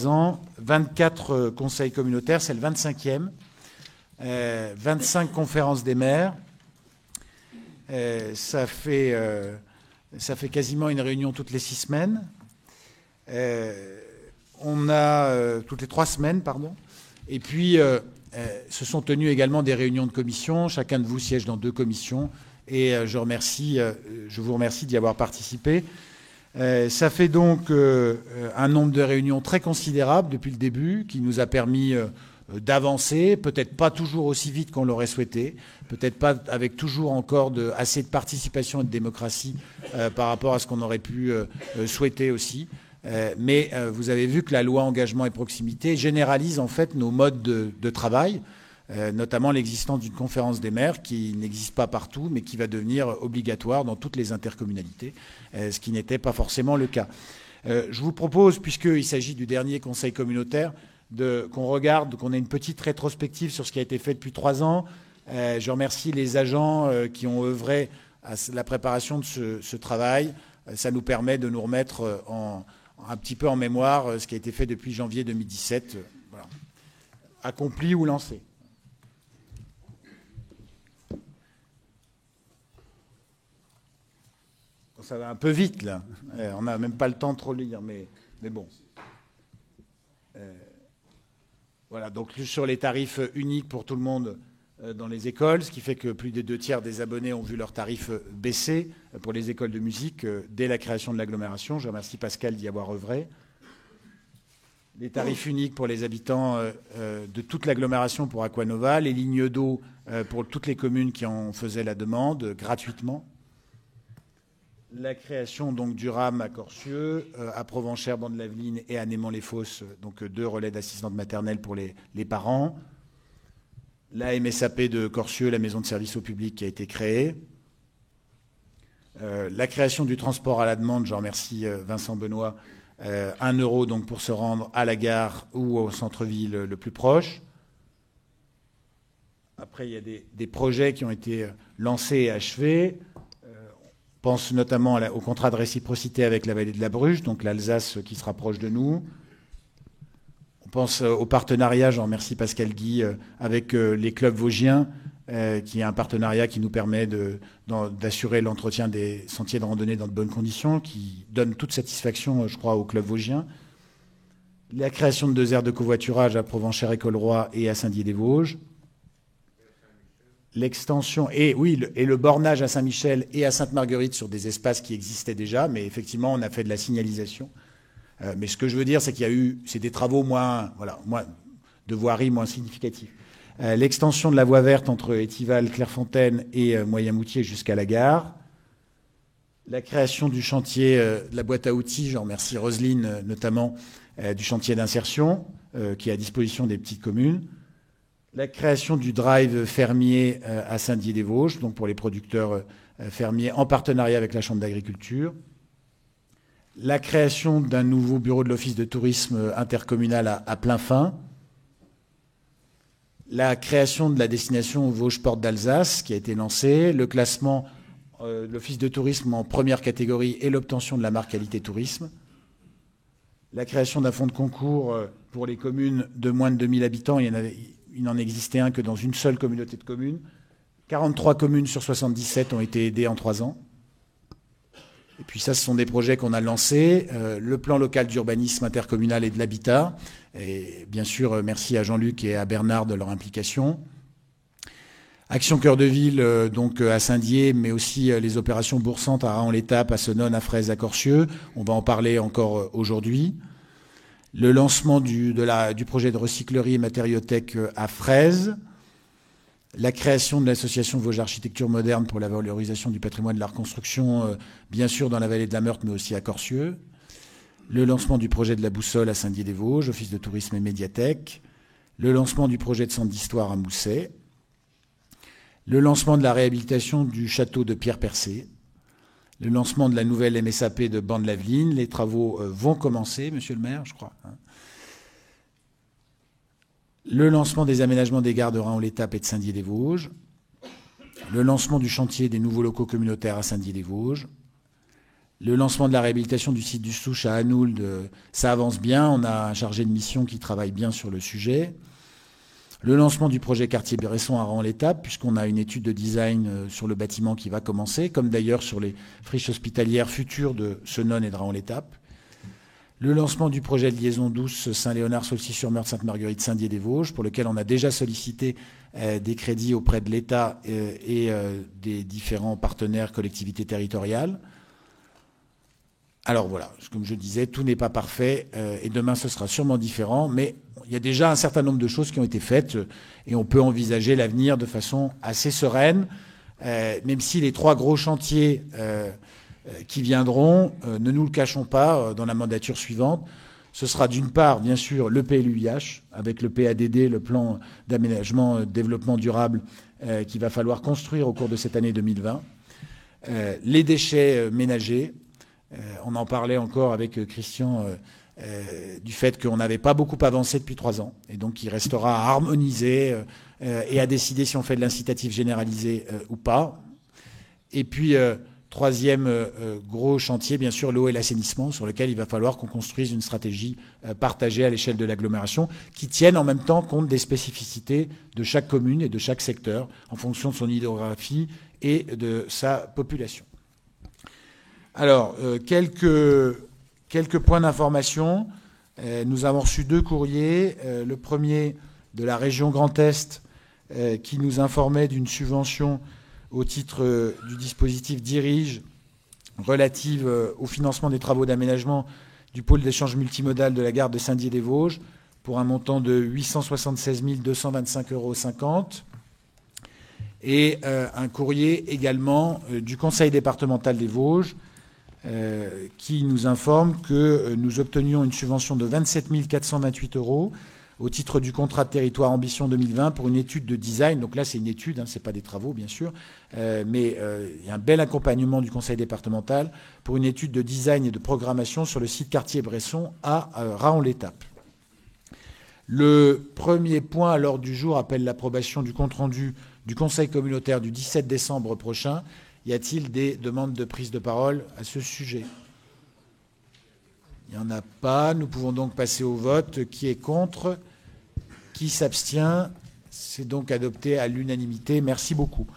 ans, 24 conseils communautaires, c'est le 25e, 25 conférences des maires. Ça fait quasiment une réunion toutes les 6 semaines. On a toutes les 3 semaines, pardon. Et puis, se sont tenues également des réunions de commission. Chacun de vous siège dans 2 commissions. Et je vous remercie d'y avoir participé. Ça fait donc un nombre de réunions très considérable depuis le début, qui nous a permis d'avancer, peut-être pas toujours aussi vite qu'on l'aurait souhaité, peut-être pas avec toujours encore assez de participation et de démocratie par rapport à ce qu'on aurait pu souhaiter aussi. Mais vous avez vu que la loi engagement et proximité généralise en fait nos modes de travail, notamment l'existence d'une conférence des maires qui n'existe pas partout, mais qui va devenir obligatoire dans toutes les intercommunalités, ce qui n'était pas forcément le cas. Je vous propose, puisqu'il s'agit du dernier conseil communautaire, qu'on ait une petite rétrospective sur ce qui a été fait depuis 3 ans. Je remercie les agents qui ont œuvré à la préparation de ce travail. Ça nous permet de nous remettre un petit peu en mémoire ce qui a été fait depuis janvier 2017, voilà. Accompli ou lancé. Ça va un peu vite, là. On n'a même pas le temps de trop lire, mais bon. Voilà, donc sur les tarifs uniques pour tout le monde dans les écoles, ce qui fait que plus des 2/3 des abonnés ont vu leurs tarifs baisser pour les écoles de musique dès la création de l'agglomération. Je remercie Pascal d'y avoir œuvré. Les tarifs uniques pour les habitants de toute l'agglomération pour Aquanova, les lignes d'eau pour toutes les communes qui en faisaient la demande gratuitement. La création donc du RAM à Corcieux, à Provenchères, Bande-Laveline et à Némant-les-Fosses, donc 2 relais d'assistante maternelle pour les parents. La MSAP de Corcieux, la maison de service au public qui a été créée. La création du transport à la demande, je remercie Vincent Benoît, 1 € donc pour se rendre à la gare ou au centre-ville le plus proche. Après, il y a des projets qui ont été lancés et achevés. On pense notamment au contrat de réciprocité avec la vallée de la Bruche, donc l'Alsace qui se rapproche de nous. On pense au partenariat, j'en remercie Pascal Guy, avec les clubs vosgiens, qui est un partenariat qui nous permet d'assurer l'entretien des sentiers de randonnée dans de bonnes conditions, qui donne toute satisfaction, je crois, aux clubs vosgiens. La création de 2 aires de covoiturage à Provenchères et Colroy et à Saint-Dié-des-Vosges. L'extension, et le bornage à Saint-Michel et à Sainte-Marguerite sur des espaces qui existaient déjà, mais effectivement, on a fait de la signalisation. Mais ce que je veux dire, c'est qu'il y a eu, c'est des travaux moins de voirie moins significatifs. L'extension de la voie verte entre Étival, Clairefontaine et Moyen-Moutier jusqu'à la gare. La création du chantier de la boîte à outils, je remercie Roselyne notamment, du chantier d'insertion qui est à disposition des petites communes. La création du drive fermier à Saint-Dié-des-Vosges, donc pour les producteurs fermiers en partenariat avec la Chambre d'agriculture. La création d'un nouveau bureau de l'Office de tourisme intercommunal à Plainfin. La création de la destination Vosges-Porte d'Alsace qui a été lancée. Le classement de l'Office de tourisme en première catégorie et l'obtention de la marque qualité tourisme. La création d'un fonds de concours pour les communes de moins de 2000 habitants. Il n'en existait un que dans une seule communauté de communes. 43 communes sur 77 ont été aidées en 3 ans. Et puis ça, ce sont des projets qu'on a lancés. Le plan local d'urbanisme intercommunal et de l'habitat. Et bien sûr, merci à Jean-Luc et à Bernard de leur implication. Action Cœur de Ville, donc à Saint-Dié, mais aussi les opérations boursantes à Raon-l'Étape, à Senones, à Fraise, à Corcieux. On va en parler encore aujourd'hui. Le lancement du projet de recyclerie et matériothèque à Fraise, la création de l'association Vosges Architecture Moderne pour la valorisation du patrimoine de la reconstruction, bien sûr dans la vallée de la Meurthe, mais aussi à Corcieux, le lancement du projet de la Boussole à Saint-Dié-des-Vosges, office de tourisme et médiathèque, le lancement du projet de centre d'histoire à Mousset, le lancement de la réhabilitation du château de Pierre-Percé, le lancement de la nouvelle MSAP de Bande-Laveline. Les travaux vont commencer, monsieur le maire, je crois. Le lancement des aménagements des gares de Raon-l'Étape et de Saint-Dié-des-Vosges. Le lancement du chantier des nouveaux locaux communautaires à Saint-Dié-des-Vosges. Le lancement de la réhabilitation du site du Souche à Hanould, ça avance bien. On a un chargé de mission qui travaille bien sur le sujet. Le lancement du projet quartier Bresson à Raon-l'Étape, puisqu'on a une étude de design sur le bâtiment qui va commencer, comme d'ailleurs sur les friches hospitalières futures de Senones et de Raon-l'Étape. Le lancement du projet de liaison douce Saint-Léonard, Saulcy-sur-Meurthe, Sainte-Marguerite, Saint-Dié-des-Vosges, pour lequel on a déjà sollicité des crédits auprès de l'État et des différents partenaires collectivités territoriales. Alors voilà, comme je disais, tout n'est pas parfait et demain ce sera sûrement différent, mais il y a déjà un certain nombre de choses qui ont été faites et on peut envisager l'avenir de façon assez sereine, même si les 3 gros chantiers qui viendront, ne nous le cachons pas, dans la mandature suivante, ce sera d'une part, bien sûr, le PLUIH, avec le PADD, le plan d'aménagement développement durable, qu'il va falloir construire au cours de cette année 2020, les déchets ménagers. On en parlait encore avec Christian du fait qu'on n'avait pas beaucoup avancé depuis 3 ans. Et donc il restera à harmoniser et à décider si on fait de l'incitatif généralisé ou pas. Et puis, 3e gros chantier, bien sûr, l'eau et l'assainissement, sur lequel il va falloir qu'on construise une stratégie partagée à l'échelle de l'agglomération qui tienne en même temps compte des spécificités de chaque commune et de chaque secteur en fonction de son hydrographie et de sa population. Alors, quelques points d'information. Nous avons reçu 2 courriers. Le premier de la région Grand Est qui nous informait d'une subvention au titre du dispositif Dirige relative au financement des travaux d'aménagement du pôle d'échange multimodal de la gare de Saint-Dié-des-Vosges pour un montant de 876 225,50 €. Et un courrier également du Conseil départemental des Vosges qui nous informe que nous obtenions une subvention de 27 428 € au titre du contrat de territoire Ambition 2020 pour une étude de design. Donc là, c'est une étude, ce n'est pas des travaux, bien sûr, mais il y a un bel accompagnement du Conseil départemental pour une étude de design et de programmation sur le site quartier Bresson à Raon-l'Étape. Le premier point à l'ordre du jour appelle l'approbation du compte-rendu du Conseil communautaire du 17 décembre prochain. Y a-t-il des demandes de prise de parole à ce sujet? Il n'y en a pas. Nous pouvons donc passer au vote. Qui est contre? Qui s'abstient? C'est donc adopté à l'unanimité. Merci beaucoup.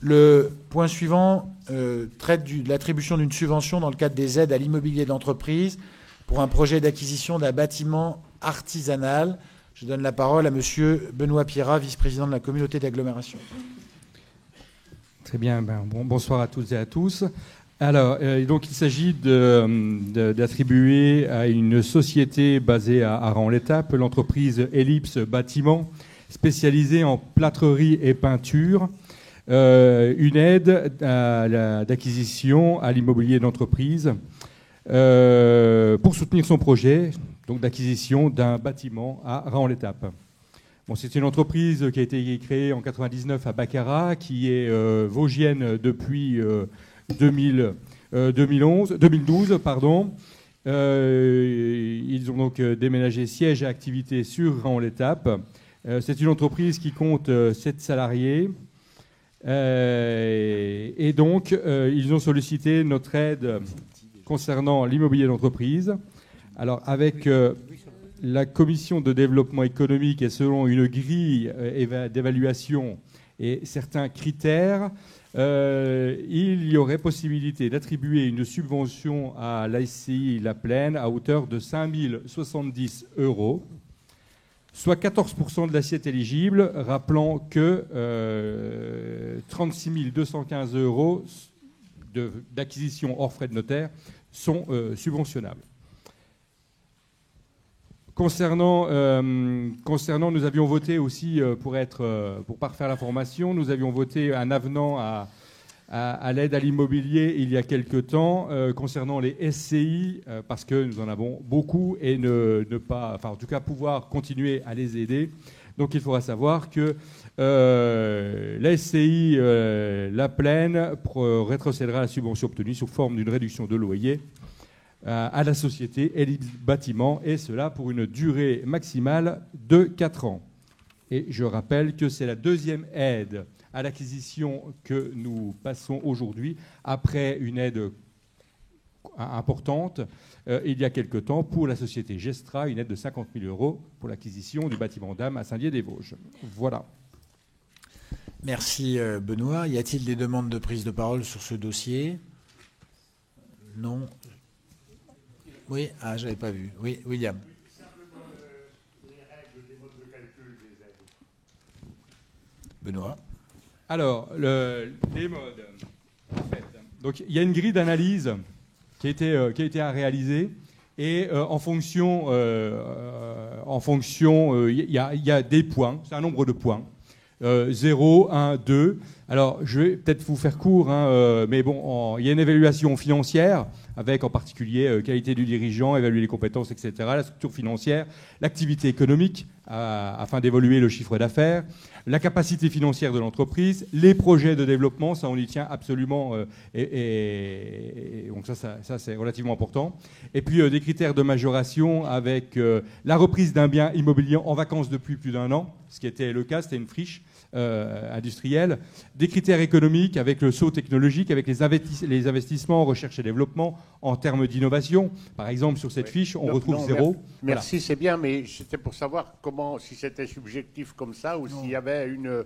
Le point suivant traite de l'attribution d'une subvention dans le cadre des aides à l'immobilier d'entreprise pour un projet d'acquisition d'un bâtiment artisanal. Je donne la parole à monsieur Benoît Pierrat, vice-président de la communauté d'agglomération. Très bien, bonsoir à toutes et à tous. Alors, donc il s'agit d'attribuer à une société basée à Raon-l'Étape, l'entreprise Ellipse Bâtiment, spécialisée en plâtrerie et peinture, une aide d'acquisition à l'immobilier d'entreprise pour soutenir son projet donc d'acquisition d'un bâtiment à Raon-l'Étape. Bon, c'est une entreprise qui a été créée en 1999 à Baccarat, qui est vosgienne depuis 2012. Ils ont donc déménagé siège et activité sur Raon-l'Étape. C'est une entreprise qui compte 7 salariés. Et donc, ils ont sollicité notre aide concernant l'immobilier d'entreprise. Alors, avec la commission de développement économique et selon une grille d'évaluation et certains critères, il y aurait possibilité d'attribuer une subvention à l'ASCI La Plaine à hauteur de 5 070 €, soit 14% de l'assiette éligible, rappelant que 36 215 € d'acquisition hors frais de notaire sont subventionnables. Concernant, nous avions voté aussi, pour parfaire l'information, nous avions voté un avenant à l'aide à l'immobilier il y a quelque temps concernant les SCI, parce que nous en avons beaucoup et en tout cas pouvoir continuer à les aider. Donc il faudra savoir que la SCI La Plaine rétrocédera la subvention obtenue sous forme d'une réduction de loyer à la société Ellipse Bâtiment, et cela pour une durée maximale de 4 ans. Et je rappelle que c'est la deuxième aide à l'acquisition que nous passons aujourd'hui, après une aide importante il y a quelque temps pour la société Gestra, une aide de 50 000 € pour l'acquisition du bâtiment Dame à Saint-Dié-des-Vosges. Voilà. Merci Benoît. Y a-t-il des demandes de prise de parole sur ce dossier? Non. Oui, ah, j'avais pas vu. Oui, William. Simplement les règles des modes de calcul des aides. Benoît. Alors, les modes. En fait, donc, il y a une grille d'analyse qui a été à réaliser. Et en fonction, il y a des points. C'est un nombre de points. 0, 1, 2. Alors, je vais peut-être vous faire court, mais bon, il y a une évaluation financière, avec en particulier qualité du dirigeant, évaluer les compétences, etc., la structure financière, l'activité économique, afin d'évaluer le chiffre d'affaires, la capacité financière de l'entreprise, les projets de développement, ça on y tient absolument, et donc ça c'est relativement important. Et puis des critères de majoration avec la reprise d'un bien immobilier en vacances depuis plus d'1 an, ce qui était le cas, c'était une friche industrielle, des critères économiques avec le saut technologique, avec les investissements en recherche et développement en termes d'innovation. Par exemple, sur cette fiche, on retrouve 0. Merci, voilà. C'est bien, mais c'était pour savoir comment, si c'était subjectif comme ça ou s'il y avait une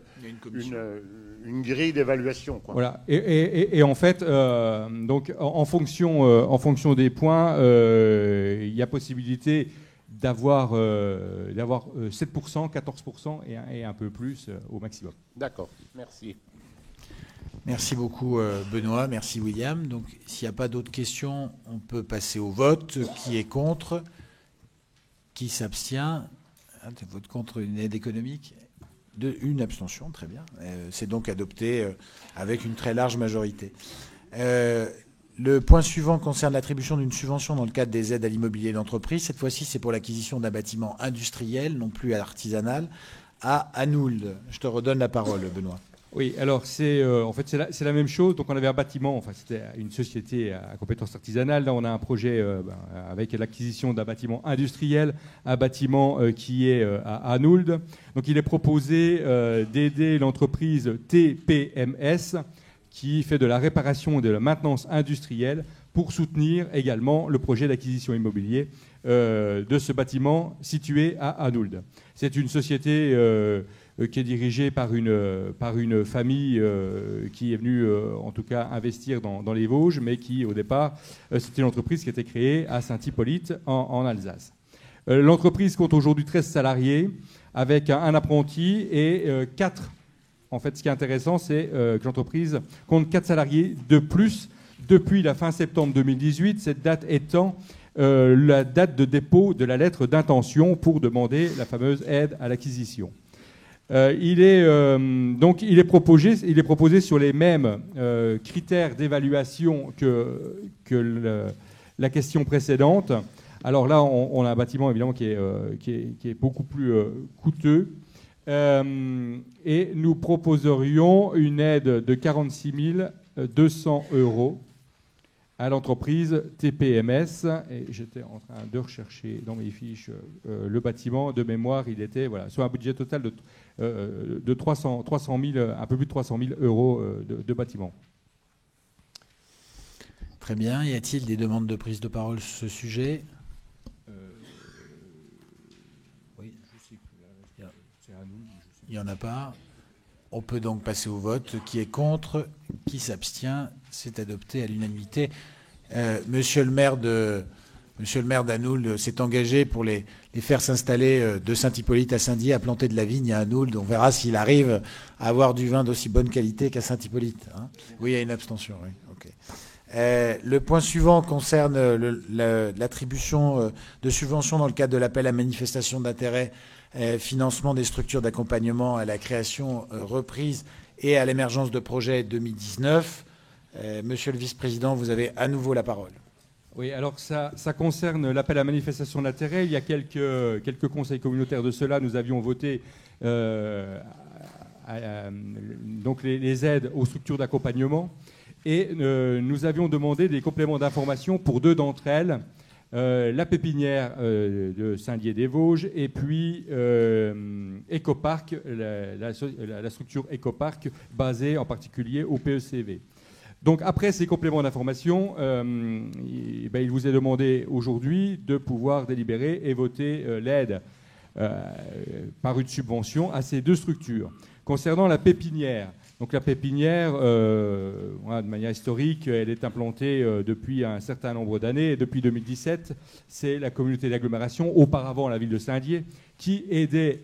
grille d'évaluation. Voilà. Et en fait, donc, en fonction des points, il y a possibilité d'avoir 7%, 14% et un peu plus au maximum. D'accord, merci. Merci beaucoup Benoît, merci William. Donc s'il n'y a pas d'autres questions, on peut passer au vote. Qui est contre? Qui s'abstient? Vote contre une aide économique? Une abstention, très bien. C'est donc adopté avec une très large majorité. Le point suivant concerne l'attribution d'une subvention dans le cadre des aides à l'immobilier d'entreprise. Cette fois-ci, c'est pour l'acquisition d'un bâtiment industriel, non plus artisanal, à Anould. Je te redonne la parole, Benoît. Oui, alors en fait c'est la même chose. Donc on avait un bâtiment, enfin c'était une société à compétences artisanales. Là on a un projet avec l'acquisition d'un bâtiment industriel, un bâtiment qui est à Anould. Donc il est proposé d'aider l'entreprise TPMS qui fait de la réparation et de la maintenance industrielle pour soutenir également le projet d'acquisition immobilier de ce bâtiment situé à Anould. C'est une société qui est dirigée par une famille qui est venue en tout cas investir dans les Vosges, mais qui au départ c'était une entreprise qui était créée à Saint-Hippolyte en Alsace. L'entreprise compte aujourd'hui 13 salariés avec un apprenti et 4. En fait, ce qui est intéressant, c'est que l'entreprise compte 4 salariés de plus depuis la fin septembre 2018, cette date étant la date de dépôt de la lettre d'intention pour demander la fameuse aide à l'acquisition. Il est proposé sur les mêmes critères d'évaluation que la question précédente. Alors là, on a un bâtiment évidemment qui est beaucoup plus coûteux. Et nous proposerions une aide de 46 200 € à l'entreprise TPMS. Et j'étais en train de rechercher dans mes fiches le bâtiment. De mémoire, il était sur un budget total de 300 000, un peu plus de 300 000 € de bâtiment. Très bien. Y a-t-il des demandes de prise de parole sur ce sujet? Oui, je sais que c'est à nous. Il n'y en a pas. On peut donc passer au vote. Qui est contre? Qui s'abstient? C'est adopté à l'unanimité. Monsieur le maire d'Anould s'est engagé pour les faire s'installer de Saint-Hippolyte à Saint-Dié, à planter de la vigne à Anould. On verra s'il arrive à avoir du vin d'aussi bonne qualité qu'à Saint-Hippolyte. Hein. Oui, il y a une abstention. Oui. Okay. Le point suivant concerne l'attribution de subventions dans le cadre de l'appel à manifestation d'intérêt, financement des structures d'accompagnement à la création, reprise et à l'émergence de projets 2019. Monsieur le vice-président, vous avez à nouveau la parole. Oui, alors ça concerne l'appel à manifestation d'intérêt. Il y a quelques conseils communautaires de cela. Nous avions voté donc les aides aux structures d'accompagnement. Et nous avions demandé des compléments d'information pour 2 d'entre elles, la pépinière de Saint-Dié-des-Vosges et puis Ecopark, la structure Ecopark basée en particulier au PECV. Donc après ces compléments d'information, il vous est demandé aujourd'hui de pouvoir délibérer et voter l'aide par une subvention à ces deux structures. Concernant la pépinière, donc la pépinière, de manière historique, elle est implantée depuis un certain nombre d'années. Depuis 2017, c'est la communauté d'agglomération, auparavant la ville de Saint-Dié, qui aidait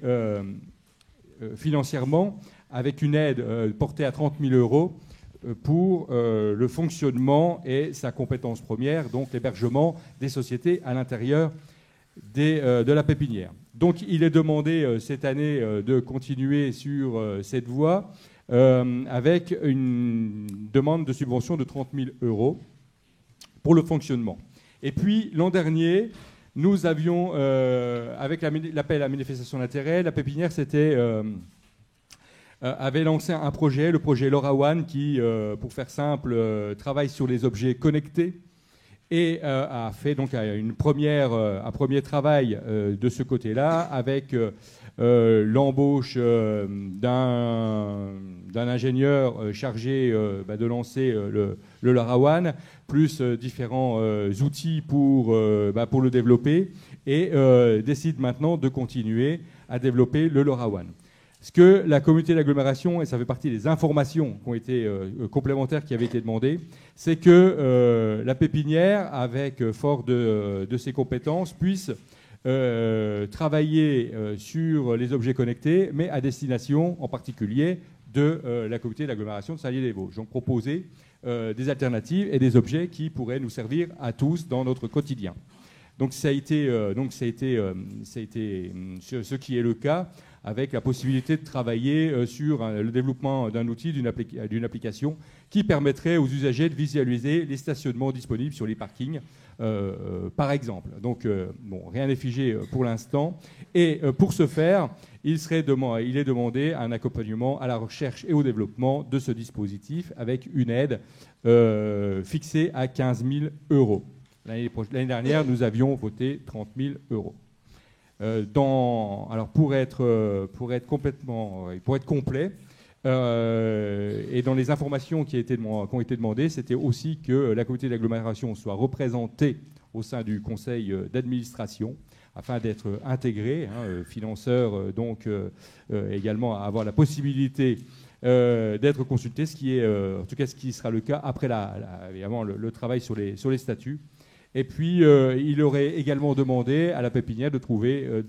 financièrement avec une aide portée à 30 000 € pour le fonctionnement et sa compétence première, donc l'hébergement des sociétés à l'intérieur de la pépinière. Donc il est demandé cette année de continuer sur cette voie avec une demande de subvention de 30 000 € pour le fonctionnement. Et puis l'an dernier, nous avions, avec l'appel à manifestation d'intérêt, la pépinière avait lancé un projet, le projet LoRaWAN, qui, pour faire simple, travaille sur les objets connectés et a fait donc un premier travail de ce côté-là avec l'embauche d'un ingénieur chargé de lancer le LoRaWAN, plus différents outils pour le développer, et décide maintenant de continuer à développer le LoRaWAN. Ce que la communauté d'agglomération, et ça fait partie des informations qui ont été complémentaires qui avaient été demandées, c'est que la pépinière, avec fort de ses compétences, puisse travailler sur les objets connectés, mais à destination en particulier de la communauté d'agglomération de Saint-Dié-des-Vosges. Donc proposer des alternatives et des objets qui pourraient nous servir à tous dans notre quotidien. Donc ça a été ce qui est le cas, avec la possibilité de travailler sur le développement d'un outil, d'une application qui permettrait aux usagers de visualiser les stationnements disponibles sur les parkings, par exemple. Donc, rien n'est figé pour l'instant. Et pour ce faire, il est demandé un accompagnement à la recherche et au développement de ce dispositif avec une aide fixée à 15 000 €. L'année dernière, nous avions voté 30 000 €. Alors pour être complet, et dans les informations qui ont été demandées, c'était aussi que la communauté d'agglomération soit représentée au sein du conseil d'administration afin d'être intégrée, financeur, donc également à avoir la possibilité d'être consulté, ce qui sera le cas après évidemment le travail sur les statuts. Et puis, il aurait également demandé à la pépinière de trouver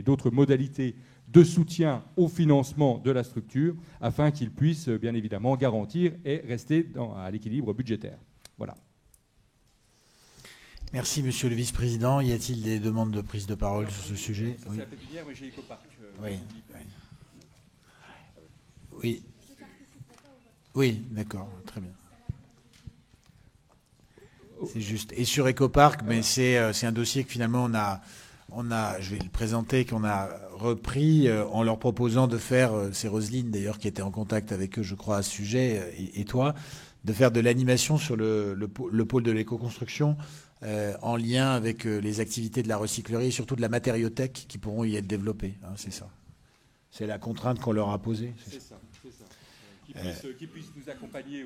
d'autres modalités de soutien au financement de la structure afin qu'il puisse, bien évidemment, garantir et rester à l'équilibre budgétaire. Voilà. Merci, Monsieur le Vice-président. Y a-t-il des demandes de prise de parole sur ce sujet? C'est la pépinière, mais j'ai Ecopark. Oui, d'accord, très bien. C'est juste. Et sur Ecopark, mais c'est un dossier que finalement je vais le présenter, qu'on a repris en leur proposant de faire, c'est Roselyne d'ailleurs qui était en contact avec eux, je crois, à ce sujet, et toi, de faire de l'animation sur le pôle de l'éco-construction en lien avec les activités de la recyclerie et surtout de la matériothèque qui pourront y être développées. C'est ça. C'est la contrainte qu'on leur a posée. C'est ça. Qui puissent nous accompagner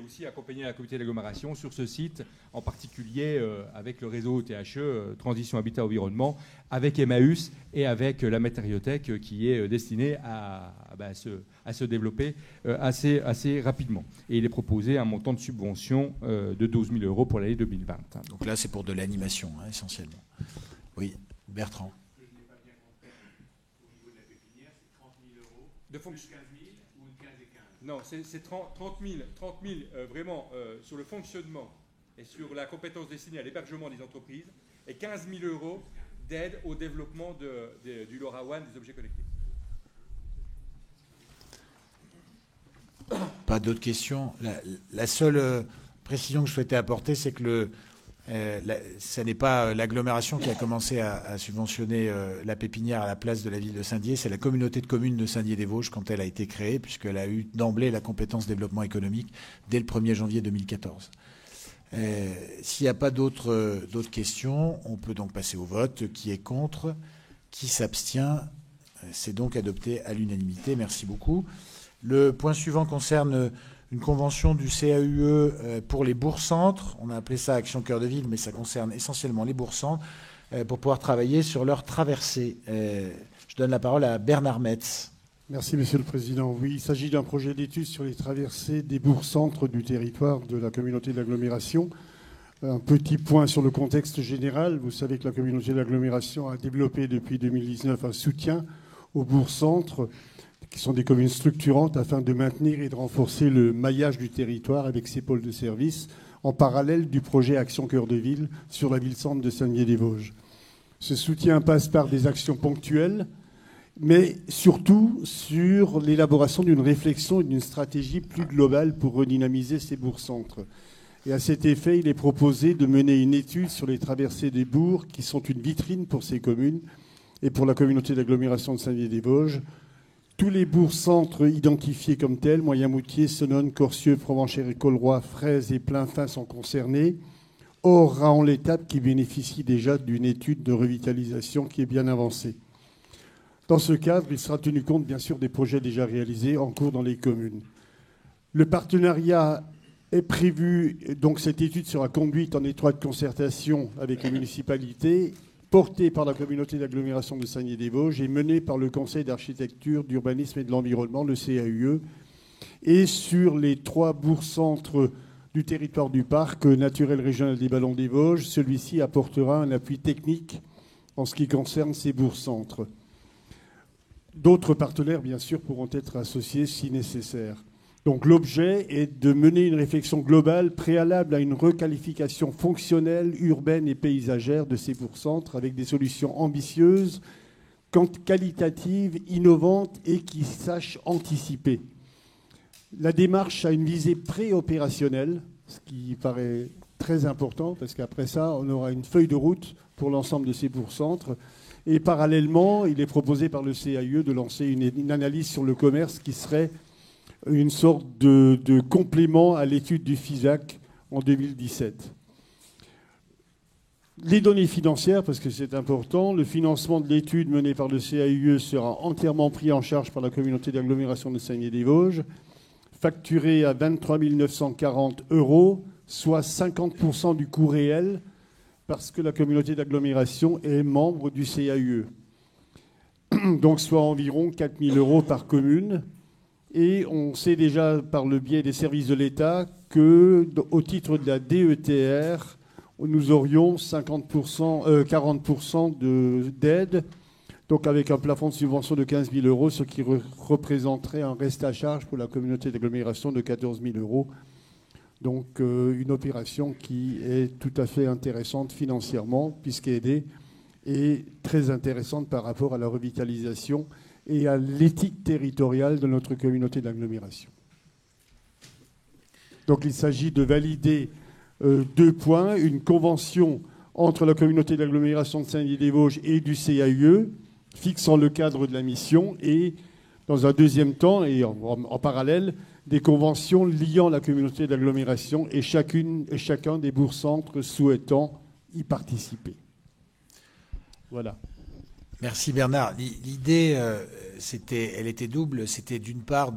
la communauté d'agglomération sur ce site, en particulier avec le réseau THE, Transition Habitat Environnement, avec Emmaüs et avec la matériothèque qui est destinée à se développer assez rapidement. Et il est proposé un montant de subvention de 12 000 € pour l'année 2020. Donc là, c'est pour de l'animation, essentiellement. Oui, Bertrand. Je n'ai pas bien compris. Au niveau de la pépinière, c'est 30 000 € de fonction. 15 000 ou 15 et 15? Non, c'est 30 000 vraiment sur le fonctionnement et sur la compétence destinée à l'hébergement des entreprises, et 15 000 € d'aide au développement du LoRaWAN, des objets connectés. Pas d'autres questions. La seule précision que je souhaitais apporter, c'est que ce n'est pas l'agglomération qui a commencé à subventionner la pépinière à la place de la ville de Saint-Dié, c'est la communauté de communes de Saint-Dié-des-Vosges quand elle a été créée, puisqu'elle a eu d'emblée la compétence développement économique dès le 1er janvier 2014. S'il n'y a pas d'autres questions, on peut donc passer au vote. Qui est contre? Qui s'abstient? C'est donc adopté à l'unanimité. Merci beaucoup. Le point suivant concerne une convention du CAUE pour les bourgs-centres. On a appelé ça Action Cœur de Ville, mais ça concerne essentiellement les bourgs-centres, pour pouvoir travailler sur leur traversée. Je donne la parole à Bernard Metz. Merci, Monsieur le Président. Oui, il s'agit d'un projet d'étude sur les traversées des bourgs-centres du territoire de la communauté d'agglomération. Un petit point sur le contexte général. Vous savez que la communauté d'agglomération a développé depuis 2019 un soutien aux bourgs-centres, qui sont des communes structurantes, afin de maintenir et de renforcer le maillage du territoire avec ses pôles de service, en parallèle du projet Action Cœur de Ville sur la ville-centre de Saint-Dié-des-Vosges. Ce soutien passe par des actions ponctuelles, mais surtout sur l'élaboration d'une réflexion et d'une stratégie plus globale pour redynamiser ces bourgs-centres. Et à cet effet, il est proposé de mener une étude sur les traversées des bourgs, qui sont une vitrine pour ces communes et pour la communauté d'agglomération de Saint-Dié-des-Vosges. Tous les bourgs-centres identifiés comme tels, Moyenmoutier, Senones, Corcieux, Provenchères et Colroy, Fraises et Plainfin sont concernés. Or, Raon-l'Étape qui bénéficie déjà d'une étude de revitalisation qui est bien avancée. Dans ce cadre, il sera tenu compte, bien sûr, des projets déjà réalisés en cours dans les communes. Le partenariat est prévu, donc cette étude sera conduite en étroite concertation avec les municipalités, portée par la communauté d'agglomération de Saint-Dié-des-Vosges et menée par le Conseil d'architecture, d'urbanisme et de l'environnement, le CAUE, et sur les 3 bourgs-centres du territoire du parc naturel régional des Ballons des Vosges. Celui-ci apportera un appui technique en ce qui concerne ces bourgs-centres. D'autres partenaires, bien sûr, pourront être associés si nécessaire. Donc l'objet est de mener une réflexion globale préalable à une requalification fonctionnelle, urbaine et paysagère de ces bourgs-centres avec des solutions ambitieuses, qualitatives, innovantes et qui sachent anticiper. La démarche a une visée préopérationnelle, ce qui paraît très important parce qu'après ça, on aura une feuille de route pour l'ensemble de ces bourgs-centres. Et parallèlement, il est proposé par le CAUE de lancer une analyse sur le commerce qui serait une sorte de complément à l'étude du FISAC en 2017. Les données financières, parce que c'est important, le financement de l'étude menée par le CAUE sera entièrement pris en charge par la communauté d'agglomération de Saint-Dié-des-Vosges, facturé à 23 940 €, soit 50% du coût réel, parce que la communauté d'agglomération est membre du CAUE. Donc soit environ 4 000 € par commune. Et on sait déjà par le biais des services de l'État qu'au titre de la DETR, nous aurions 40% d'aide, donc avec un plafond de subvention de 15 000 €, ce qui représenterait un reste à charge pour la communauté d'agglomération de 14 000 €. Donc une opération qui est tout à fait intéressante financièrement, puisqu'aidée est très intéressante par rapport à la revitalisation et à l'éthique territoriale de notre communauté d'agglomération. Donc il s'agit de valider 2 points, une convention entre la communauté d'agglomération de Saint-Dié-des-Vosges et du CAUE, fixant le cadre de la mission, et dans un deuxième temps, et en parallèle, des conventions liant la communauté d'agglomération et chacun des bourgs-centres souhaitant y participer. Voilà. Merci Bernard. L'idée, elle était double. C'était d'une part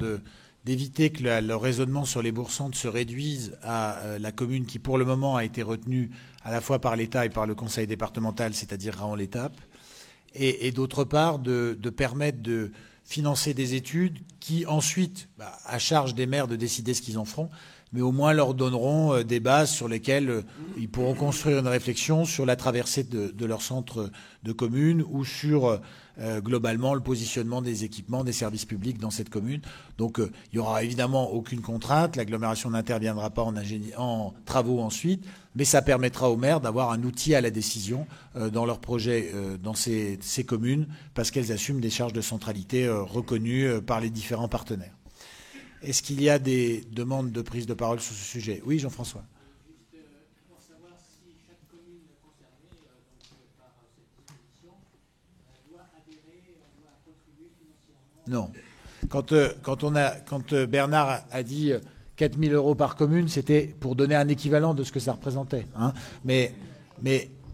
d'éviter que le raisonnement sur les bourgs-centres se réduise à la commune qui, pour le moment, a été retenue à la fois par l'État et par le conseil départemental, c'est-à-dire Raon-l'Étape, et d'autre part de permettre de financer des études qui ensuite, à charge des maires de décider ce qu'ils en feront, mais au moins leur donneront des bases sur lesquelles ils pourront construire une réflexion sur la traversée de leur centre de commune ou sur globalement le positionnement des équipements, des services publics dans cette commune. Donc il n'y aura évidemment aucune contrainte, l'agglomération n'interviendra pas en travaux ensuite, mais ça permettra aux maires d'avoir un outil à la décision dans leurs projets dans ces communes parce qu'elles assument des charges de centralité reconnues par les différents partenaires. Est-ce qu'il y a des demandes de prise de parole sur ce sujet? Oui, Jean-François. Juste pour savoir si chaque commune concernée par cette disposition doit adhérer, doit contribuer financièrement. Non. Quand Bernard a dit 4 000 € par commune, c'était pour donner un équivalent de ce que ça représentait. Hein. Mais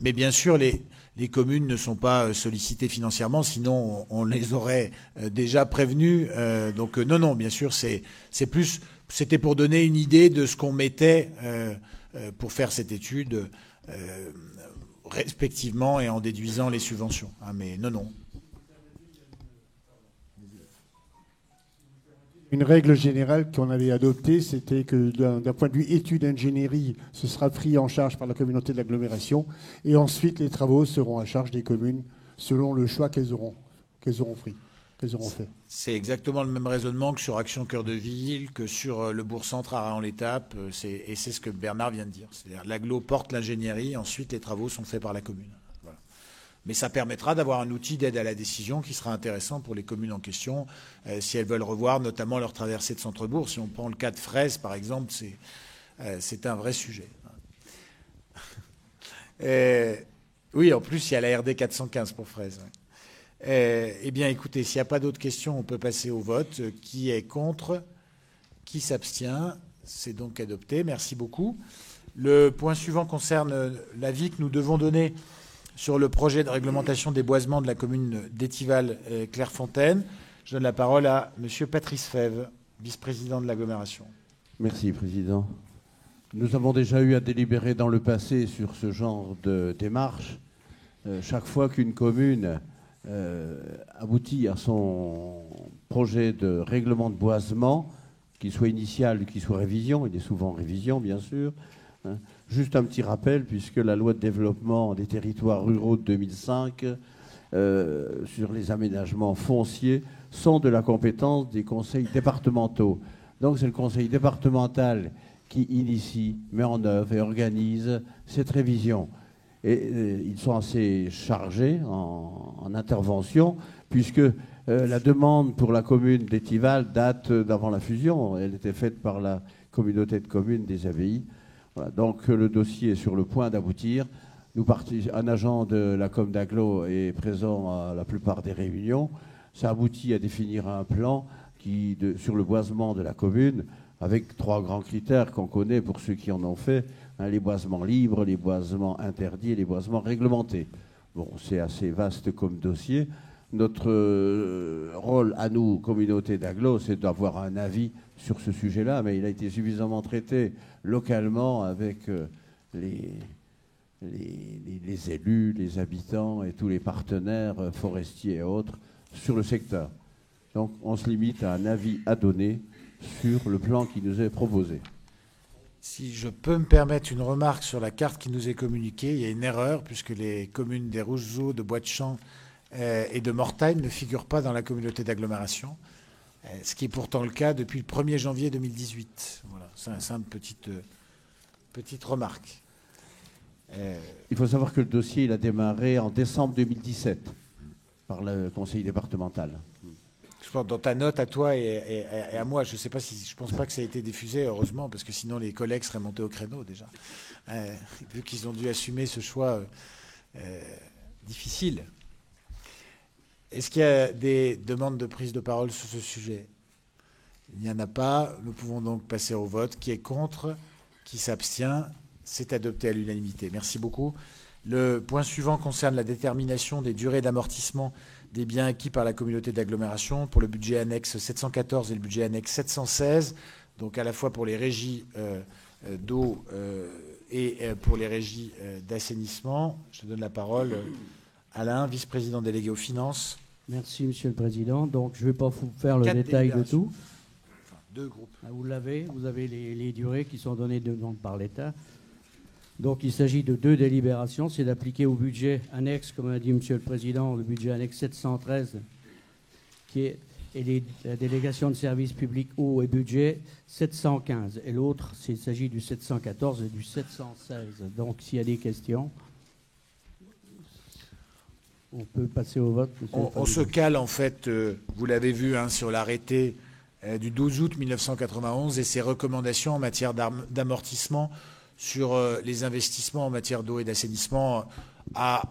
bien sûr, les communes ne sont pas sollicitées financièrement, sinon on les aurait déjà prévenues. Donc non, bien sûr, c'est plus c'était pour donner une idée de ce qu'on mettait pour faire cette étude, respectivement et en déduisant les subventions. Hein, mais non. Une règle générale qu'on avait adoptée, c'était que d'un point de vue études d'ingénierie, ce sera pris en charge par la communauté de l'agglomération. Et ensuite, les travaux seront à charge des communes selon le choix qu'elles auront fait. C'est exactement le même raisonnement que sur Action Cœur de Ville, que sur le bourg-centre à Raon-l'Étape. Et c'est ce que Bernard vient de dire. C'est-à-dire l'agglo porte l'ingénierie, ensuite les travaux sont faits par la commune. Voilà. Mais ça permettra d'avoir un outil d'aide à la décision qui sera intéressant pour les communes en question, si elles veulent revoir notamment leur traversée de centre-bourg. Si on prend le cas de Fraise, par exemple, c'est un vrai sujet. Oui, en plus, il y a la RD 415 pour Fraise. Eh bien, écoutez, s'il n'y a pas d'autres questions, on peut passer au vote. Qui est contre? Qui s'abstient? C'est donc adopté. Merci beaucoup. Le point suivant concerne l'avis que nous devons donner sur le projet de réglementation des boisements de la commune d'Étival-Clairefontaine. Je donne la parole à M. Patrice Fèvre, vice-président de l'agglomération. Merci, Président. Nous avons déjà eu à délibérer dans le passé sur ce genre de démarche. Chaque fois qu'une commune aboutit à son projet de règlement de boisement, qu'il soit initial ou qu'il soit révision, il est souvent révision, bien sûr. Juste un petit rappel, puisque la loi de développement des territoires ruraux de 2005 sur les aménagements fonciers sont de la compétence des conseils départementaux. Donc c'est le conseil départemental qui initie, met en œuvre et organise cette révision. Et ils sont assez chargés en intervention, puisque la demande pour la commune d'Étival date d'avant la fusion. Elle était faite par la communauté de communes des AVI. Voilà, donc le dossier est sur le point d'aboutir. Un agent de la com d'Aglo est présent à la plupart des réunions. Ça aboutit à définir un plan sur le boisement de la commune, avec 3 grands critères qu'on connaît pour ceux qui en ont fait. Les boisements libres, les boisements interdits et les boisements réglementés. Bon, c'est assez vaste comme dossier. Notre rôle à nous, communauté d'Aglo, c'est d'avoir un avis sur ce sujet-là, mais il a été suffisamment traité localement avec les élus, les habitants et tous les partenaires forestiers et autres sur le secteur. Donc on se limite à un avis à donner sur le plan qui nous est proposé. Si je peux me permettre une remarque sur la carte qui nous est communiquée, il y a une erreur puisque les communes des Rouges-Eaux, de Bois-de-Champ et de Mortagne ne figurent pas dans la communauté d'agglomération, ce qui est pourtant le cas depuis le 1er janvier 2018. Voilà, c'est une simple petite remarque. Il faut savoir que le dossier il a démarré en décembre 2017 par le conseil départemental. Je pense dans ta note à toi et à moi, je pense pas que ça a été diffusé, heureusement, parce que sinon les collègues seraient montés au créneau déjà, vu qu'ils ont dû assumer ce choix difficile. Est-ce qu'il y a des demandes de prise de parole sur ce sujet? Il n'y en a pas. Nous pouvons donc passer au vote. Qui est contre? Qui s'abstient? C'est adopté à l'unanimité. Merci beaucoup. Le point suivant concerne la détermination des durées d'amortissement des biens acquis par la communauté d'agglomération pour le budget annexe 714 et le budget annexe 716, donc à la fois pour les régies d'eau et pour les régies d'assainissement. Je te donne la parole, Alain, vice-président délégué aux finances. Merci, Monsieur le Président. Donc, je ne vais pas vous faire le détail de tout. Enfin, 2 groupes. Vous avez les durées qui sont données par l'État. Donc, il s'agit de 2 délibérations. C'est d'appliquer au budget annexe, comme a dit Monsieur le Président, le budget annexe 713, et la délégation de services publics eau et budget 715. Et l'autre, il s'agit du 714 et du 716. Donc, s'il y a des questions, on peut passer au vote. On se cale, en fait, vous l'avez vu sur l'arrêté du 12 août 1991 et ses recommandations en matière d'amortissement sur les investissements en matière d'eau et d'assainissement. À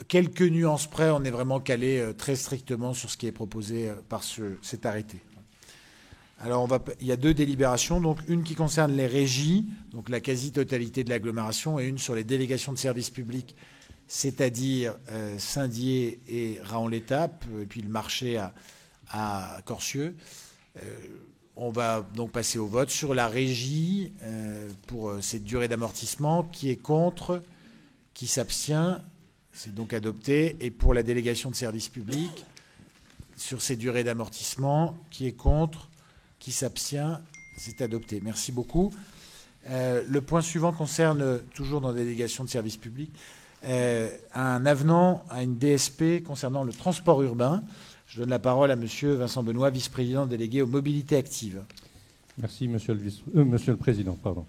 quelques nuances près, on est vraiment calé très strictement sur ce qui est proposé par cet arrêté. Alors, il y a 2 délibérations, donc une qui concerne les régies, donc la quasi-totalité de l'agglomération, et une sur les délégations de services publics, c'est-à-dire Saint-Dié et Raon-l'Étape, et puis le marché à Corcieux. On va donc passer au vote sur la régie pour cette durée d'amortissement. Qui est contre? Qui s'abstient? C'est donc adopté. Et pour la délégation de service public, sur ces durées d'amortissement, qui est contre? Qui s'abstient? C'est adopté. Merci beaucoup. Le point suivant concerne, toujours dans la délégation de service public, un avenant à une DSP concernant le transport urbain. Je donne la parole à monsieur Vincent Benoît, vice-président délégué aux mobilités actives. Merci, monsieur le président. Pardon.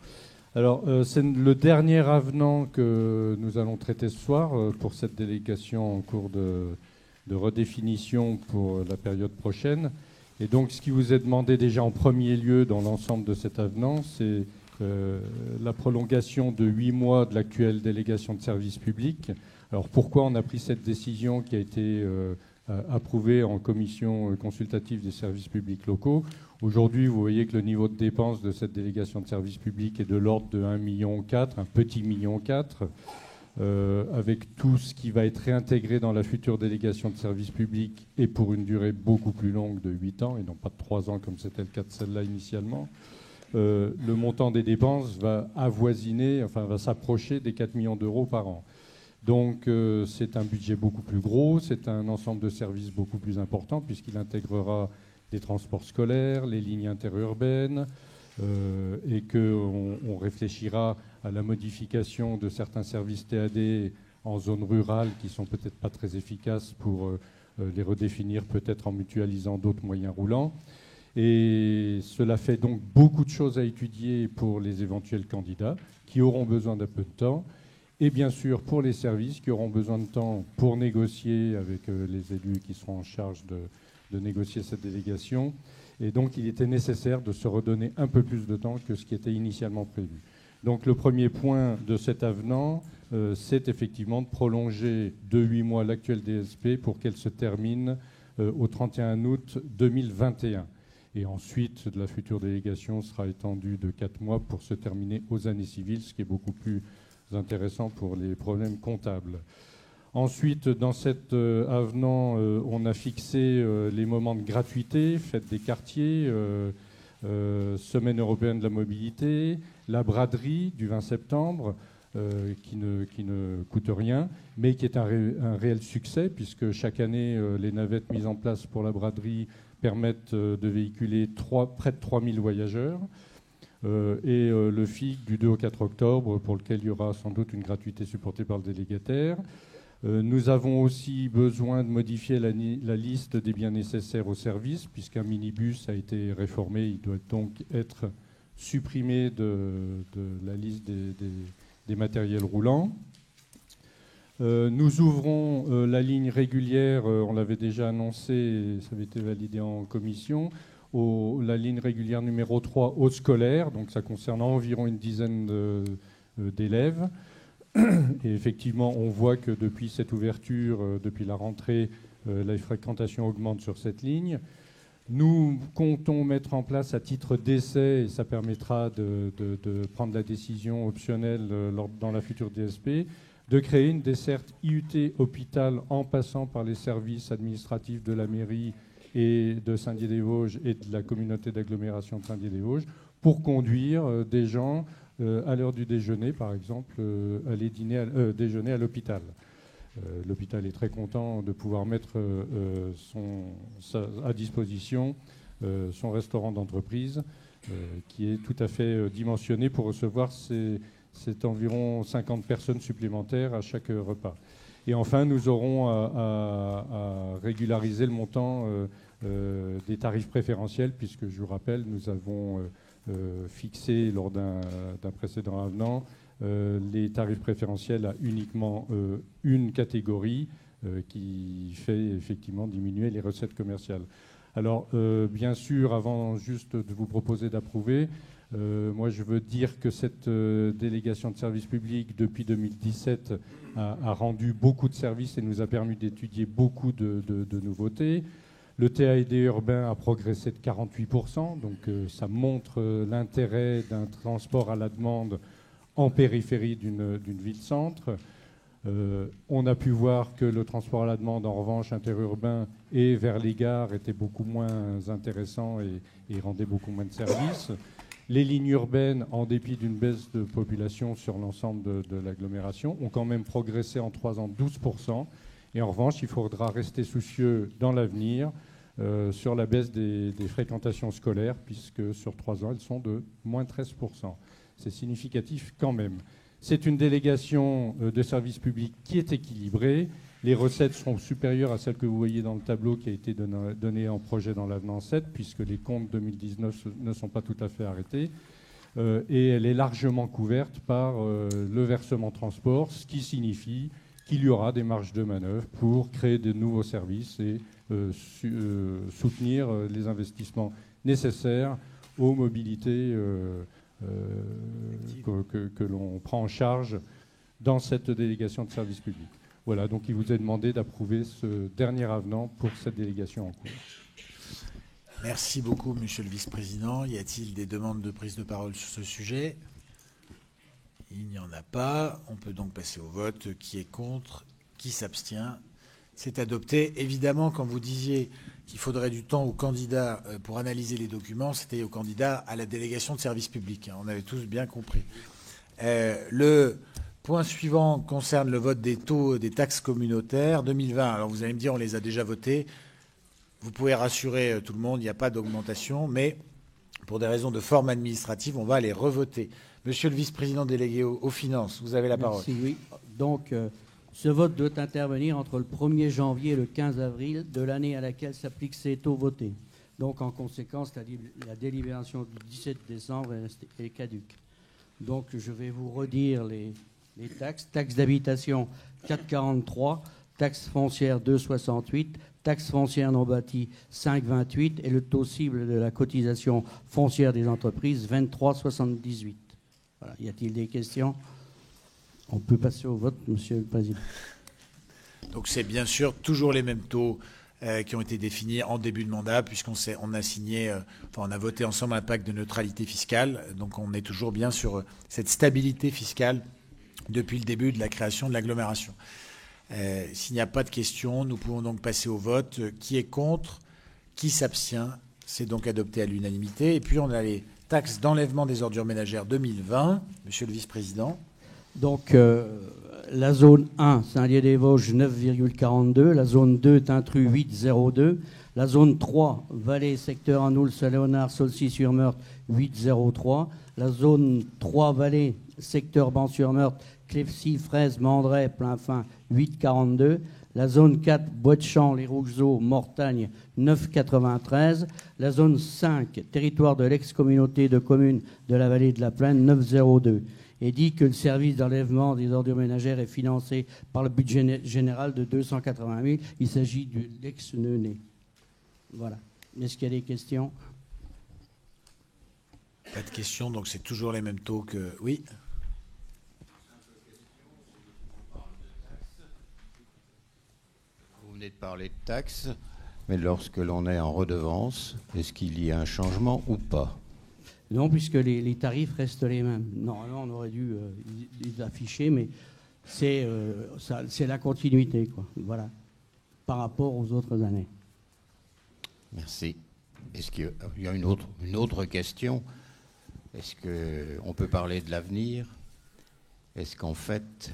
Alors, c'est le dernier avenant que nous allons traiter ce soir pour cette délégation en cours de redéfinition pour la période prochaine. Et donc, ce qui vous est demandé déjà en premier lieu dans l'ensemble de cet avenant, c'est la prolongation de 8 mois de l'actuelle délégation de service public. Alors, pourquoi on a pris cette décision qui a été approuvée en commission consultative des services publics locaux? Aujourd'hui, vous voyez que le niveau de dépenses de cette délégation de service public est de l'ordre de 1,4 million, un petit 1,4 million, avec tout ce qui va être réintégré dans la future délégation de service public et pour une durée beaucoup plus longue de 8 ans et non pas de 3 ans comme c'était le cas de celle-là initialement. Le montant des dépenses va avoisiner, enfin va s'approcher des 4 millions d'euros par an. Donc c'est un budget beaucoup plus gros, c'est un ensemble de services beaucoup plus important puisqu'il intégrera des transports scolaires, les lignes interurbaines, et qu'on réfléchira à la modification de certains services TAD en zone rurale qui sont peut-être pas très efficaces pour les redéfinir peut-être en mutualisant d'autres moyens roulants. Et cela fait donc beaucoup de choses à étudier pour les éventuels candidats qui auront besoin d'un peu de temps. Et bien sûr, pour les services qui auront besoin de temps pour négocier avec les élus qui seront en charge de négocier cette délégation. Et donc, il était nécessaire de se redonner un peu plus de temps que ce qui était initialement prévu. Donc, le premier point de cet avenant, c'est effectivement de prolonger de 8 mois l'actuelle DSP pour qu'elle se termine au 31 août 2021. Et ensuite, la future délégation sera étendue de 4 mois pour se terminer aux années civiles, ce qui est beaucoup plus intéressant pour les problèmes comptables. Ensuite, dans cet avenant, on a fixé les moments de gratuité, fête des quartiers, semaine européenne de la mobilité, la braderie du 20 septembre, qui ne coûte rien, mais qui est un réel succès, puisque chaque année, les navettes mises en place pour la braderie permettent de véhiculer près de 3000 voyageurs. Et le FIC du 2 au 4 octobre, pour lequel il y aura sans doute une gratuité supportée par le délégataire. Nous avons aussi besoin de modifier la liste des biens nécessaires au service, puisqu'un minibus a été réformé. Il doit donc être supprimé de la liste des matériels roulants. Nous ouvrons la ligne régulière, on l'avait déjà annoncé, ça avait été validé en commission, la ligne régulière numéro 3 au scolaire, donc ça concerne environ une dizaine d'élèves. Et effectivement, on voit que depuis cette ouverture, depuis la rentrée, la fréquentation augmente sur cette ligne. Nous comptons mettre en place à titre d'essai, et ça permettra de prendre la décision optionnelle dans la future DSP, de créer une desserte IUT hôpital en passant par les services administratifs de la mairie et de Saint-Dié-des-Vosges et de la communauté d'agglomération de Saint-Dié-des-Vosges pour conduire des gens à l'heure du déjeuner, par exemple, aller déjeuner à l'hôpital. L'hôpital est très content de pouvoir mettre à disposition son restaurant d'entreprise qui est tout à fait dimensionné pour recevoir c'est environ 50 personnes supplémentaires à chaque repas. Et enfin, nous aurons à régulariser le montant des tarifs préférentiels, puisque je vous rappelle, nous avons fixé lors d'un précédent avenant les tarifs préférentiels à uniquement une catégorie qui fait effectivement diminuer les recettes commerciales. Alors, bien sûr, avant juste de vous proposer d'approuver, moi, je veux dire que cette délégation de service public, depuis 2017, a rendu beaucoup de services et nous a permis d'étudier beaucoup de nouveautés. Le TAD urbain a progressé de 48%, donc ça montre l'intérêt d'un transport à la demande en périphérie d'une ville-centre. On a pu voir que le transport à la demande, en revanche, interurbain et vers les gares était beaucoup moins intéressant et rendait beaucoup moins de services. Les lignes urbaines, en dépit d'une baisse de population sur l'ensemble de l'agglomération, ont quand même progressé en 3 ans 12%. Et en revanche, il faudra rester soucieux dans l'avenir sur la baisse des fréquentations scolaires, puisque sur 3 ans, elles sont de moins 13%. C'est significatif quand même. C'est une délégation de services publics qui est équilibrée. Les recettes seront supérieures à celles que vous voyez dans le tableau qui a été donné en projet dans l'avenant 7, puisque les comptes 2019 ne sont pas tout à fait arrêtés. Et elle est largement couverte par le versement transport, ce qui signifie qu'il y aura des marges de manœuvre pour créer de nouveaux services et soutenir les investissements nécessaires aux mobilités que l'on prend en charge dans cette délégation de services publics. Voilà, donc il vous est demandé d'approuver ce dernier avenant pour cette délégation en cours. Merci beaucoup, Monsieur le Vice-président. Y a-t-il des demandes de prise de parole sur ce sujet? Il n'y en a pas. On peut donc passer au vote. Qui est contre? Qui s'abstient? C'est adopté. Évidemment, quand vous disiez qu'il faudrait du temps aux candidats pour analyser les documents, c'était aux candidats à la délégation de services publics. On avait tous bien compris. Le point suivant concerne le vote des taux des taxes communautaires 2020. Alors vous allez me dire, on les a déjà votés. Vous pouvez rassurer tout le monde, il n'y a pas d'augmentation, mais pour des raisons de forme administrative, on va les revoter. Monsieur le vice-président délégué aux finances, vous avez la parole. Merci, oui. Donc, ce vote doit intervenir entre le 1er janvier et le 15 avril de l'année à laquelle s'appliquent ces taux votés. Donc, en conséquence, la délibération du 17 décembre est caduque. Donc, je vais vous redire les taxes. Taxe d'habitation 4,43, taxe foncière 2,68, taxe foncière non bâtie 5,28 et le taux cible de la cotisation foncière des entreprises 23,78. Voilà. Y a-t-il des questions? On peut passer au vote, Monsieur le Président. Donc c'est bien sûr toujours les mêmes taux qui ont été définis en début de mandat, puisqu'on a signé, on a voté ensemble un pacte de neutralité fiscale. Donc on est toujours bien sur cette stabilité fiscale depuis le début de la création de l'agglomération. S'il n'y a pas de questions, nous pouvons donc passer au vote. Qui est contre? Qui s'abstient? C'est donc adopté à l'unanimité. Et puis on a les taxes d'enlèvement des ordures ménagères 2020. Monsieur le vice-président. Donc la zone 1, Saint-Dié-des-Vosges 9,42, la zone 2, Tintru 8,02, la zone 3, Vallée, secteur Anoul, Saléonard, Saulcy-sur-Meurthe 8,03, la zone 3, Vallée, secteur Ban-sur-Meurthe, Clefcy, Fraise, Mandray, Plainfin 8,42, la zone 4, Bois-de-Champ, Les Rouges-Eaux, Mortagne 9,93, la zone 5, territoire de l'ex-communauté de communes de la vallée de la Plaine 9,02. Et dit que le service d'enlèvement des ordures ménagères est financé par le budget général de 280 000. Il s'agit de l'ex-Neuné. Voilà. Est-ce qu'il y a des questions? Pas de questions, donc c'est toujours les mêmes taux que... Oui. Vous venez de parler de taxes, mais lorsque l'on est en redevance, est-ce qu'il y a un changement ou pas? Non, puisque les tarifs restent les mêmes. Normalement, on aurait dû les afficher, mais c'est la continuité, quoi. Voilà, par rapport aux autres années. Merci. Est-ce qu'il y a une autre question? Est-ce qu'on peut parler de l'avenir? Est-ce qu'en fait,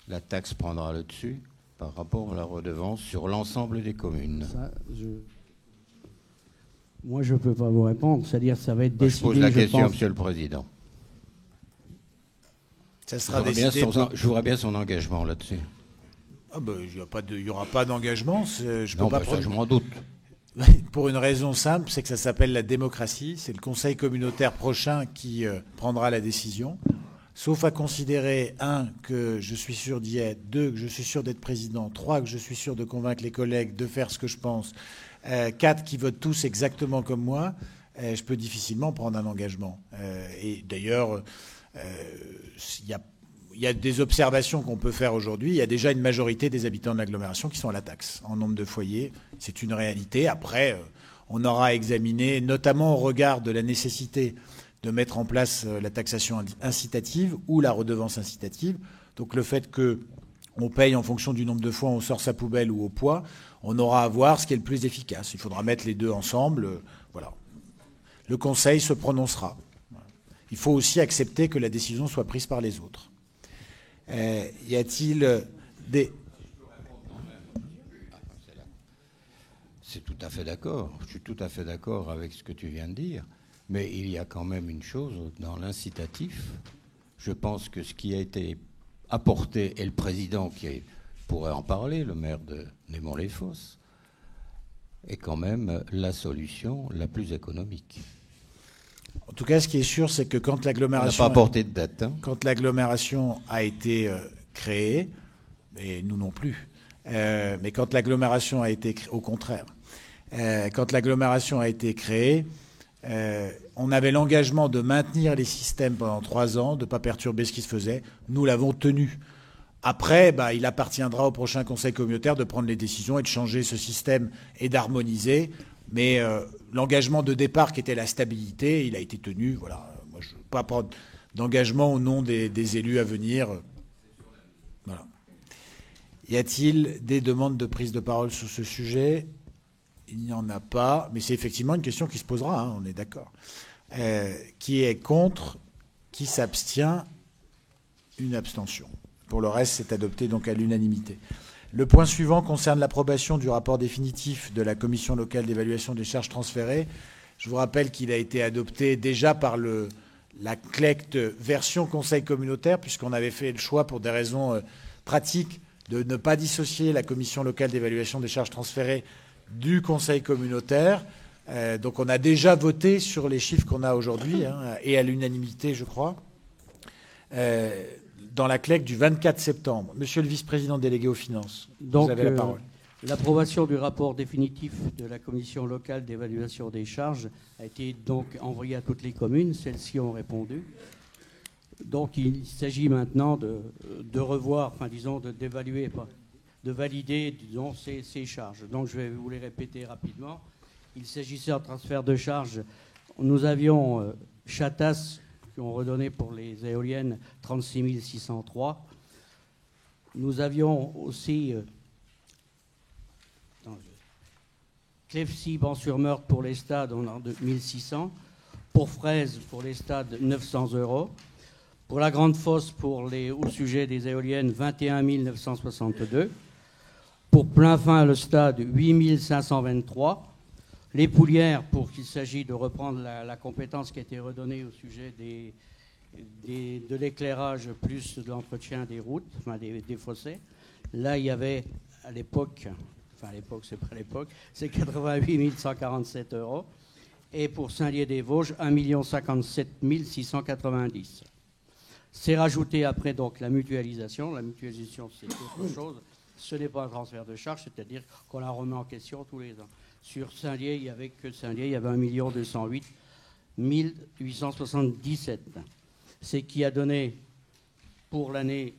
la taxe prendra le dessus par rapport à la redevance sur l'ensemble des communes? Moi, je ne peux pas vous répondre. C'est-à-dire ça va être décidé, je pose la question, Monsieur le Président. Ça sera décidé. Je voudrais bien son engagement là-dessus. Ah ben, il n'y aura pas d'engagement. Je m'en doute. Pour une raison simple, c'est que ça s'appelle la démocratie. C'est le Conseil communautaire prochain qui prendra la décision. Sauf à considérer, 1, que je suis sûr d'y être, 2, que je suis sûr d'être président, 3, que je suis sûr de convaincre les collègues de faire ce que je pense, 4, qui votent tous exactement comme moi, je peux difficilement prendre un engagement. Et d'ailleurs, il y a des observations qu'on peut faire aujourd'hui. Il y a déjà une majorité des habitants de l'agglomération qui sont à la taxe en nombre de foyers. C'est une réalité. Après, on aura à examiner, notamment au regard de la nécessité de mettre en place la taxation incitative ou la redevance incitative. Donc le fait qu'on paye en fonction du nombre de fois où on sort sa poubelle ou au poids, on aura à voir ce qui est le plus efficace. Il faudra mettre les deux ensemble. Voilà. Le Conseil se prononcera. Il faut aussi accepter que la décision soit prise par les autres. Y a-t-il des... C'est tout à fait d'accord. Je suis tout à fait d'accord avec ce que tu viens de dire. Mais il y a quand même une chose dans l'incitatif. Je pense que ce qui a été apporté, et le président qui pourrait en parler, le maire de Némont-les-Fosses, est quand même la solution la plus économique. En tout cas, ce qui est sûr, c'est que quand l'agglomération... On n'a pas apporté de date. Hein. Quand l'agglomération a été créée, et nous non plus, mais quand l'agglomération a été créée, au contraire, quand l'agglomération a été créée, on avait l'engagement de maintenir les systèmes pendant 3 ans, de ne pas perturber ce qui se faisait. Nous l'avons tenu. Après, il appartiendra au prochain conseil communautaire de prendre les décisions et de changer ce système et d'harmoniser. Mais l'engagement de départ, qui était la stabilité, il a été tenu. Voilà. Moi, je ne veux pas prendre d'engagement au nom des élus à venir. Voilà. Y a-t-il des demandes de prise de parole sur ce sujet ? Il n'y en a pas, mais c'est effectivement une question qui se posera, hein, on est d'accord. Qui est contre ? Qui s'abstient ? Une abstention. Pour le reste, c'est adopté donc à l'unanimité. Le point suivant concerne l'approbation du rapport définitif de la Commission locale d'évaluation des charges transférées. Je vous rappelle qu'il a été adopté déjà par la CLECT version Conseil communautaire, puisqu'on avait fait le choix, pour des raisons pratiques, de ne pas dissocier la Commission locale d'évaluation des charges transférées du Conseil communautaire. Donc on a déjà voté sur les chiffres qu'on a aujourd'hui, hein, et à l'unanimité, je crois, dans la CLEC du 24 septembre. Monsieur le vice-président délégué aux finances, donc, vous avez la parole. L'approbation du rapport définitif de la Commission locale d'évaluation des charges a été donc envoyée à toutes les communes. Celles-ci ont répondu. Donc il s'agit maintenant de revoir, enfin disons, d'évaluer, de valider, disons, ces charges. Donc je vais vous les répéter rapidement. Il s'agissait en transfert de charges. Nous avions Chatas, qui ont redonné pour les éoliennes 36 603. Nous avions aussi Clefcy, Ban-sur-Meurthe pour les stades, on a 1600. Pour Fraise, pour les stades, 900 €. Pour la Grande Fosse, au sujet des éoliennes, 21 962. Pour Plainfin, le stade, 8 523. Les Poulières, pour qu'il s'agit de reprendre la compétence qui a été redonnée au sujet de l'éclairage plus de l'entretien des routes, enfin des fossés. Là, il y avait à l'époque, c'est 88 147 €. Et pour Saint-Lié-des-Vosges, 1 057 690. C'est rajouté après donc la mutualisation. La mutualisation, c'est autre chose. Ce n'est pas un transfert de charge, c'est-à-dire qu'on la remet en question tous les ans. Sur Saint-Lié, il n'y avait que Saint-Lié, il y avait 1 208 877. C'est qui a donné pour l'année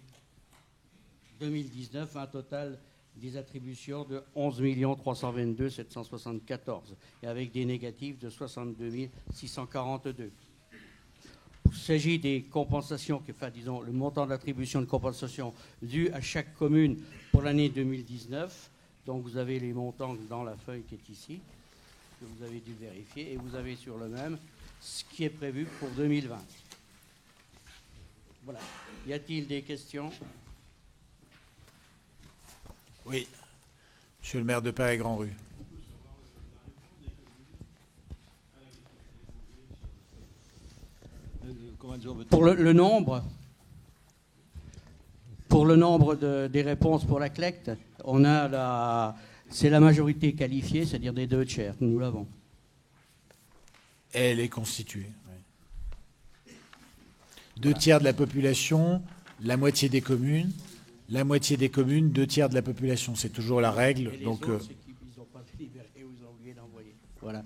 2019 un total des attributions de 11 322 774 et avec des négatifs de 62 642. Il s'agit des compensations, enfin disons le montant d'attribution de compensation dû à chaque commune pour l'année 2019. Donc vous avez les montants dans la feuille qui est ici, que vous avez dû vérifier, et vous avez sur le même ce qui est prévu pour 2020. Voilà. Y a-t-il des questions ? Oui. Monsieur le maire de Paris-Grand-Rue. Pour le nombre, des réponses pour la CLECT, on a c'est la majorité qualifiée, c'est-à-dire des 2/3. Nous l'avons. Elle est constituée. Oui. 2/3 de la population, la moitié des communes. La moitié des communes, 2/3 de la population. C'est toujours la règle. Et les donc, autres, c'est qu'ils n'ont pas délibéré ou ils ont oublié d'envoyer. Voilà.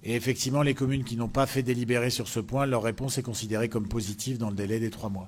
Et effectivement, les communes qui n'ont pas fait délibérer sur ce point, leur réponse est considérée comme positive dans le délai des 3 mois.